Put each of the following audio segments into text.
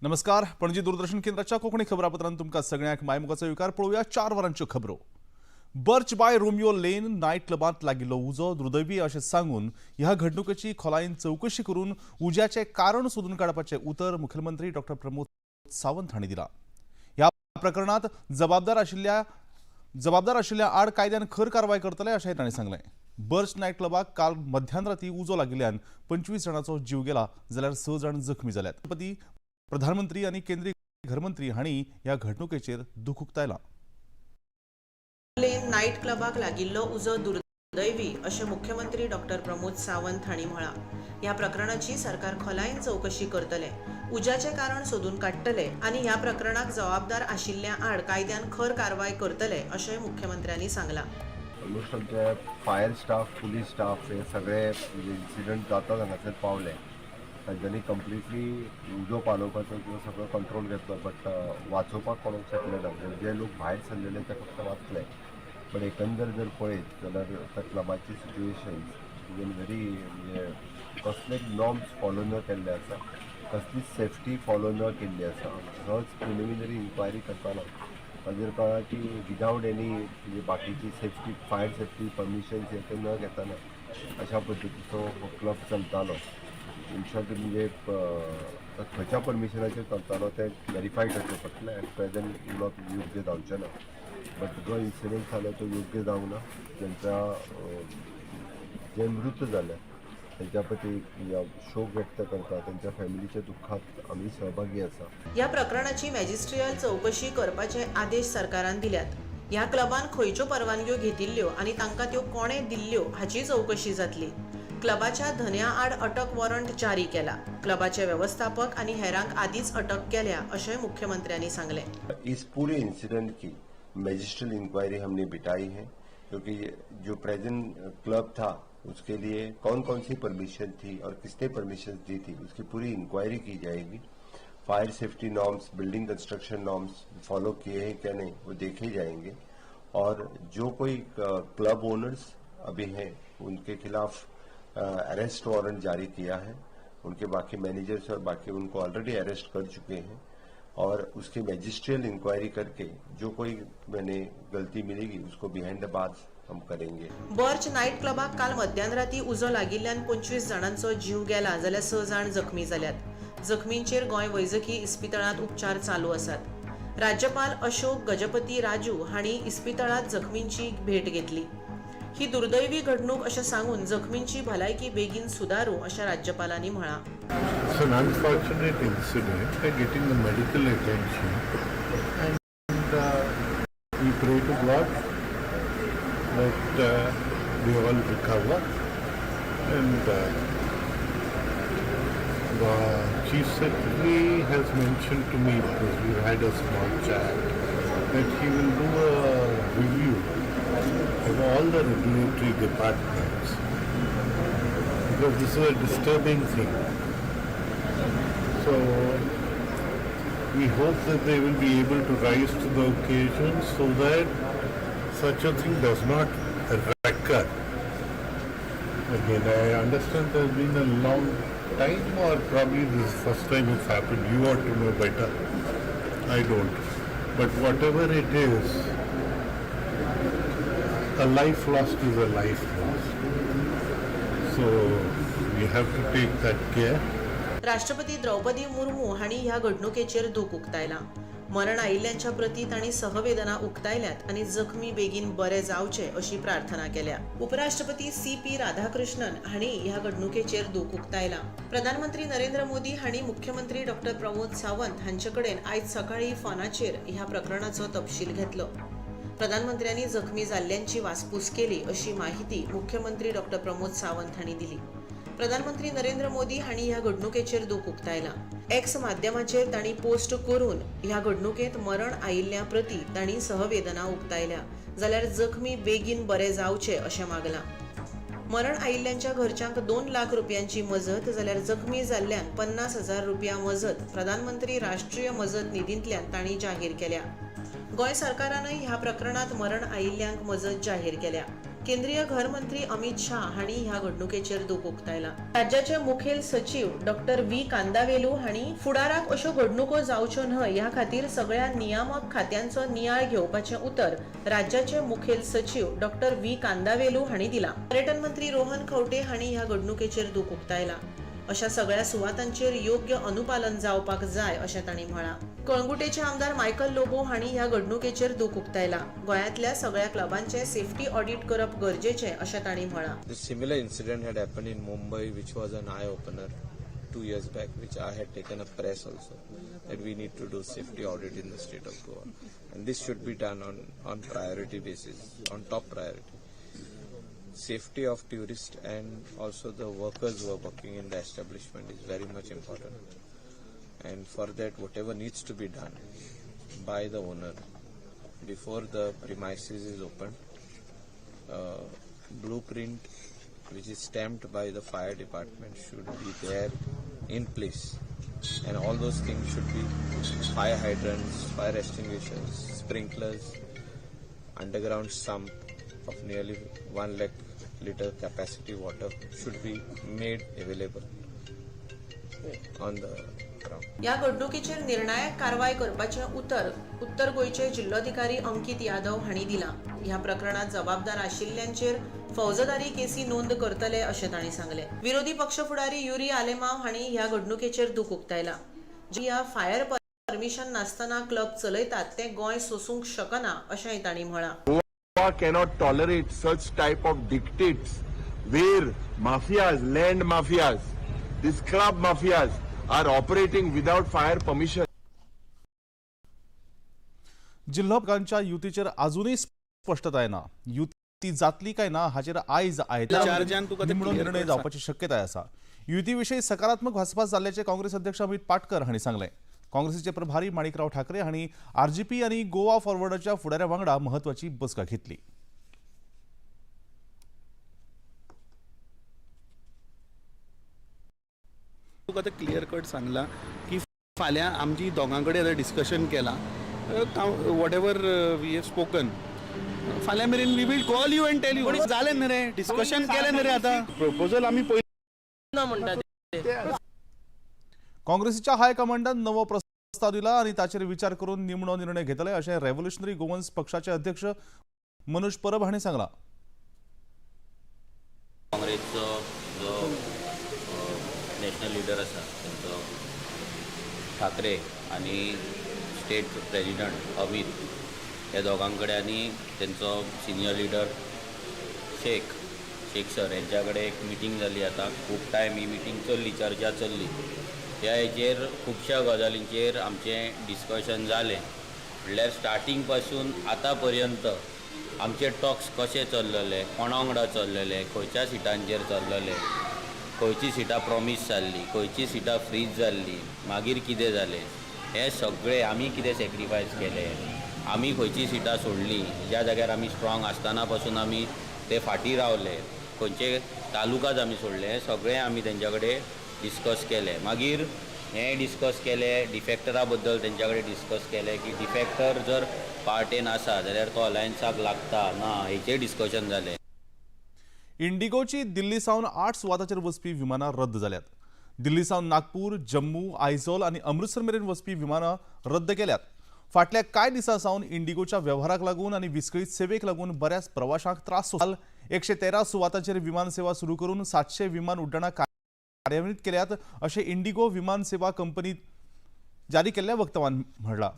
नमस्कार. पणजी दूरदर्शन केंद्राच्या कोकणी खबरापत्रांत तुमकां सगळ्यांक मायमुगाचो विकार पळोवया 4 वरांच्यो खबरो. Birch by Romeo Lane night क्लबांत लागिल्लो उजो दुर्दैवी अशें सांगून ह्या घडणुकेची खोलायेन चवकशी करून उज्याचे कारण सोदून काडपाचें उतर मुखेलमंत्री डॉ प्रमोद सावंत हांणी दिलां. ह्या प्रकरणात जबाबदार आशिल्ल्या आड कायद्यान खर कारवाय करतले अशेंय तांणी सांगलें. बर्च नायट क्लबाक काल मध्यान उजो लागिल्ल्यान 25 जाणांचो जीव गेला जाल्यार 6 जाण जखमी जाल्यात. राष्ट्रपती, प्रधानमंत्री आणि केंद्रीय गृहमंत्री हांणी ह्या घडणुकेचेर दुख उक्तायलां. लेन नाईट क्लबाक लागिल्लो उजो दुर्दैवी अशें मुख्यमंत्री डॉ प्रमोद सावंत हांणी म्हळां. ह्या प्रकरणाची सरकार खोलायेन चवकशी करतले, उज्याचे कारण सोदून काडटले आनी ह्या प्रकरणाक जबाबदार आशिल्ल्या आड कायद्यान खर कारवाय करतले अशेंय मुख्यमंत्र्यांनी सांगलां. ऑलमोस्ट आमचे फायर स्टाफ, पुलीस स्टाफ हे सगळे इन्सिडंट जाता हांगासर पावले. तांच्यांनी कंप्लिटली उजो पालोवपाचो किंवा सगळो कंट्रोल घेतलो, बट वाचोवपाक कोणाक शकले ना. जे लोक भायर सरलेले ते फक्त वाचले. पण एकंदर जर पळयत जाल्यार त्या क्लबाची सिच्युएशन व्हेरी म्हणजे कसले नॉर्म्स फॉलो न केल्ले आसा, कसली सेफ्टी फॉलो न केल्ली आसा. सहज प्रिलिमिनरी इन्क्वायरी करताना मागीर कळ्ळां की विदावट एनी म्हणजे बाकीची सेफ्टी, फायर सेफ्टी परमिशन्स हे न घेताना अशा पद्दतीचो हो क्लब चलतालो. इन शॉर्ट म्हणजे खंयच्या परमिशनाचेर चलतालो ते व्हेरीफाय करचें पडटलें. एट प्रेझेंट उलोवप योग्य जावचें ना. बट जो इन्सिडंट जालो तो योग्य जावंक ना. त्यांचा जे मृत जाले त्यांच्या प्रती शोक व्यक्त करता, त्यांच्या फॅमिलीच्या दुःखात आम्ही सहभागी आसा. ह्या प्रकरणाची मॅजिस्ट्रियल चौकशी करपाचे आदेश सरकारान दिल्यात. ह्या क्लबान खंयच्यो परवानग्यो घेतिल्ल्यो आनी तांकां त्यो कोणे दिल्ल्यो हाची चौकशी जातली. क्लबाच्या धन्या आड अटक वॉरंट जारी केला. क्लबाचे व्यवस्थापक आनी हेरांक आदीच अटक केल्या अशेंय मुख्यमंत्र्यांनी सांगले. इस पूरे इंसिडेंट की मैजिस्ट्रियल इंक्वायरी हमने बिठाई है, क्योंकि जो प्रेजेंट क्लब था उसके लिए कौन कौन सी परमिशन थी और किसने परमिशन दी थी उसकी पूरी इंक्वायरी की जाएगी. Fire safety norms, building construction norms follow किए हैं क्या नहीं वो देखे जाएंगे. और जो कोई क्लब ओनर्स अभी हैं उनके खिलाफ अरेस्ट वारंट जारी किया है. उनके बाकी मैनेजर्स और बाकी उनको ऑलरेडी अरेस्ट कर चुके हैं और उसकी मैजिस्ट्रियल इंक्वायरी करके जो कोई मैंने गलती मिलेगी उसको बिहाइंड द बार्स हम करेंगे. बर्च नाईट क्लबाक काल मध्यान उजो लागिल्ल्यान 25 जाणांचो जीव गेला जाल्यार 6 जाण जखमी जाल्यात. जखमींचेर गोंय वैजकी इस्पितळांत उपचार चालू आसात. राज्यपाल अशोक गजपती राजू हांणी इस्पितळांत जखमींची भेट घेतली. ही दुर्दैवी घडणूक अशें सांगून जखमींची भलायकी बेगीन सुदारू अशें राज्यपालांनी म्हळां. It's an unfortunate incident. They're getting the medical attention, and we pray to God that they all recover. And the Chief Secretary has mentioned to me, because we had a small chat, that he will do a review of all the regulatory departments, because this is a disturbing thing. So we hope that they will be able to rise to the occasion so that such a thing does not recur. Again, I understand there's been a long time, or probably this is the first time it's happened. You ought to know better. I don't. But whatever it is, a life lost is a life lost. So we have to take that care. राष्ट्रपती द्रौपदी मुर्मू हांणी ह्या घडणुकेचेर दूख उक्तायलां. मरण आयिल्ल्यांच्या प्रती तांणी सहवेदना उक्तायल्यात आनी जखमी बेगीन बरे जावचे अशी प्रार्थना केल्या. उपराष्ट्रपती CP राधाकृष्णन हांणी ह्या घडणुकेचेर दूख उक्तायलां. प्रधानमंत्री नरेंद्र मोदी हांणी मुख्यमंत्री डॉ प्रमोद सावंत हांचे कडेन आयज सकाळी फोनाचेर ह्या प्रकरणाचो तपशील घेतलो. प्रधानमंत्र्यांनी जखमी जाल्ल्यांची वासपूस केली अशी माहिती मुख्यमंत्री डॉ प्रमोद सावंत हांणी दिली. प्रधानमंत्री नरेंद्र मोदी हांणी ह्या घडणुकेचेर दूख उक्तायलां. एक्स माध्यमाचेर तांणी पोस्ट करून ह्या घडणुकेंत मरण आयिल्ल्या प्रती तांणी सहवेदना उक्तायल्या, जाल्यार जखमी बेगीन बरे जावचे अशें मागलां. मरण आयिल्ल्यांच्या घरच्यांक 2 लाख रुपयांची मजत, जाल्यार जखमी जाल्ल्यांक 50,000 रुपया मजत प्रधानमंत्री राष्ट्रीय मजत निधींतल्यान तांणी जाहीर केल्या. गोंय सरकारानय ह्या प्रकरणात मरण आयिल्ल्यांक मजत जाहीर केल्या. केंद्रीय घर मंत्री अमित शाह हांणी ह्या घडणुकेचेर दूख उक्तायला. राज्याचे मुखेल सचिव डॉक्टर व्ही कांदावेलू हांणी फुडाराक अश्यो घडणुको जावच्यो न्हय ह्या खातीर सगळ्या नियामक खात्यांचो नियाळ घेवपाचें उतर राज्याचे मुखेल सचिव डॉक्टर व्ही कांदावेलू हांणी दिला. पर्यटन मंत्री रोहन खंवटे हांणी ह्या घडणुकेचेर दूख उक्तायला. अशा सगळ्या सुवातांचेर योग्य अनुपालन जावपाक जाय अशें तांणी म्हळां. कळंगुटेचे आमदार मायकल लोबो हांणी ह्या घडणुकेचेर दूख उक्तायला. गोंयांतल्या सगळ्या क्लबांचे सेफ्टी ऑडिट करप गरजेचें अशें तांणी म्हळां. The similar incident had happened in Mumbai, which was an eye-opener 2 years back, which I had taken a press also, that we need to do safety audit in the state of Goa. And this should be done on priority basis, on top priority. Safety of tourists and also the workers who are working in the establishment is very much important. And for that, whatever needs to be done by the owner before the premises is opened, blueprint which is stamped by the fire department should be there in place, and all those things should be fire hydrants, fire extinguishers, sprinklers, underground sump of nearly 1 lakh liter capacity water should be made available on the ground. या घडणुकेचेर निर्णायक कारवाय करपाचें उतर उत्तर गोंयचे जिल्लोधिकारी अंकित यादव हांणी दिलां. ह्या प्रकरणात जबाबदार आशिल्ल्यांचेर फौजदारी केसी नोंद करतले अशें तांणी सांगलें. विरोधी पक्ष फुडारी युरी आलेमाव हांणी ह्या घडणुकेचेर दूख उक्तायला. ह्या फायर परमिशन नासतना क्लब चलयतात ते गोंय सोसूंक शकना अशेंय तांणी म्हळां. Goa cannot tolerate such type of dictates where mafias, land mafias, these club mafias are operating without fire permission. जिल्लोपकांच्या युतीचेर अजूनही स्पष्टता येना. युती जातली काय ना हाचेर आयज आयतारा निमणो निर्णय जावपाची शक्यताय आसा. युतीविशयी सकारात्मक भासभास जाल्ल्याचे काँग्रेस अध्यक्ष अमित पाटकर हांणी सांगलें. काँग्रेसीचे प्रभारी माणिकराव ठाकरे हांणी आरजीपी आनी गोवा फॉरवर्डच्या फुडाऱ्या वांगडा महत्वाची बसका घेतली. तुका आतां क्लियर कट सांगला की फाल्यां आमची दोगां कडेन आतां डिस्कशन केलां. Whatever we have spoken फाल्यां मेरेन we will call you and tell you. जालें न्ही रे, डिस्कशन केलें न्ही रे. आतां प्रपोजल आमी पयलीं म्हणटा. काँग्रेसीच्या हायकमांडान नवो प्रस्ताव दिला आणि ताचेर विचार करून निमणो निर्णय घेतले अशें रेव्होल्युशनरी गोवन्स पक्षाचे अध्यक्ष मनोज परब हांणी सांगलां. काँग्रेसचो जो नॅशनल लिडर आसा तांचो ठाकरे आनी स्टेट प्रेजिडंट अमित ह्या दोगां कडेन आनी तेंचो सिनियर लिडर शेख सर हेंच्या कडेन एक मिटींग जाली. आतां खूब टायम ही मिटींग चल्ली, चर्चा चल्ली. ह्या हेचेर खुबश्या गजालींचेर आमचें डिस्कशन जालें. म्हणल्यार स्टार्टींग पासून आतां पर्यंत आमचे टॉक्स कशे चल्लेले, कोणा वांगडा चल्लेले, खंयच्या सिटांचेर चल्लेले, खंयची सिटां प्रॉमीस जाल्ली, खंयची सिटां फ्रीज जाल्ली, मागीर कितें जालें, हें सगळें आमी कितें सॅक्रिफायस केलें, आमी खंयची सिटां सोडलीं, ज्या जाग्यार आमी स्ट्रॉंग आसतना पासून आमी ते फाटीं रावले, खंयचे तालुकाज आमी सोडले, हें सगळें आमी तेंच्या कडेन डिस्कस केलें. मागीर हें डिस्कस केलें, डिफेक्टरा बद्दल तेंच्या कडेन डिस्कस केलें की डिफेक्टर जर पार्टेन आसा जाल्यार तो अलायन्साक लागता ना, हेचेर डिस्कशन जालें. इंडिगोची दिल्ली सावन 8 सुवातांचेर वचपी विमानां रद्द जाल्यात. दिल्ली सावन नागपूर, जम्मू, आयझॉल आनी अमृतसर मेरेन वचपी विमानां रद्द केल्यात. फाटल्या कांय दिसां सावन इंडिगोच्या वेव्हाराक लागून आनी विस्कळीत सेवेक लागून बऱ्याच प्रवाशांक त्रास जाल. 113 सुवातांचेर विमान सेवा सुरू करून 700 विमान उड्डाणां कार्यान्वीत केल्यात अशें इंडिगो विमान सेवा कंपनी जारी केल्ल्या वक्तव्यात म्हणलां.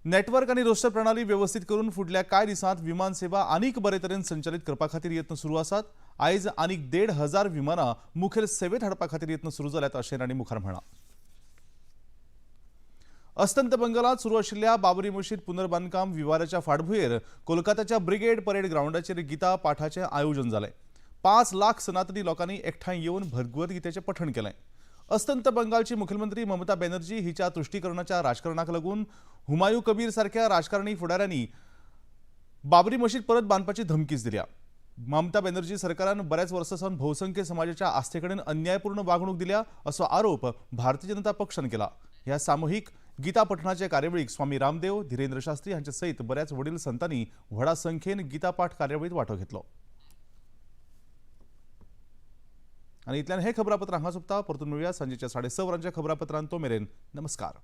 नेटवर्क आनी रोस्टर प्रणाली व्यवस्थीत करून फुडल्या कांय दिसांत विमान सेवा आनीक बरे तरेन संचालीत करपा खातीर यत्न सुरू आसात. आयज आनीक 1,500 विमानां मुखेल सेवेत हाडपा खातीर यत्न सुरू जाल्यात अशें तांणी मुखार म्हळां. अस्तंत बंगालात सुरू आशिल्ल्या बाबरी मशीद पुनर्बांदकाम विवादाच्या फाटभुंयेर कोलकाताच्या ब्रिगेड परेड ग्राउंडाचेर गीता पाठाचें आयोजन जालें. 5 लाख सनातनी लोकांनी एकठांय येवन भगवद्गीतेचें पठण केलें. अस्तंत बंगालची मुख्यमंत्री ममता बॅनर्जी हिच्या तुष्टीकरणाच्या राजकारणाक लागून हुमायूं कबीर सारख्या राजकारणी फुडाऱ्यांनी बाबरी मशीद परत बांदपाची धमकीच दिल्या. ममता बॅनर्जी सरकारान बऱ्याच वर्सां सावन बहुसंख्य समाजाच्या आस्थेकडेन अन्यायपूर्ण वागणूक दिल्या असो आरोप भारतीय जनता पक्षान केला. ह्या सामुहीक गीता पठणाचे कार्यावळीक स्वामी रामदेव, धीरेंद्र शास्त्री हांचे सयत बऱ्याच वडील संतांनी व्हडा संख्येन गीता पाठ कार्यावळीत वांटो घेतलो. आनी इतल्यान हें खबरापत्र हांगा सोंपता. परतून मेळुया सांजेच्या 6:30 वरांच्या खबरापत्रांत. तो मेरेन नमस्कार.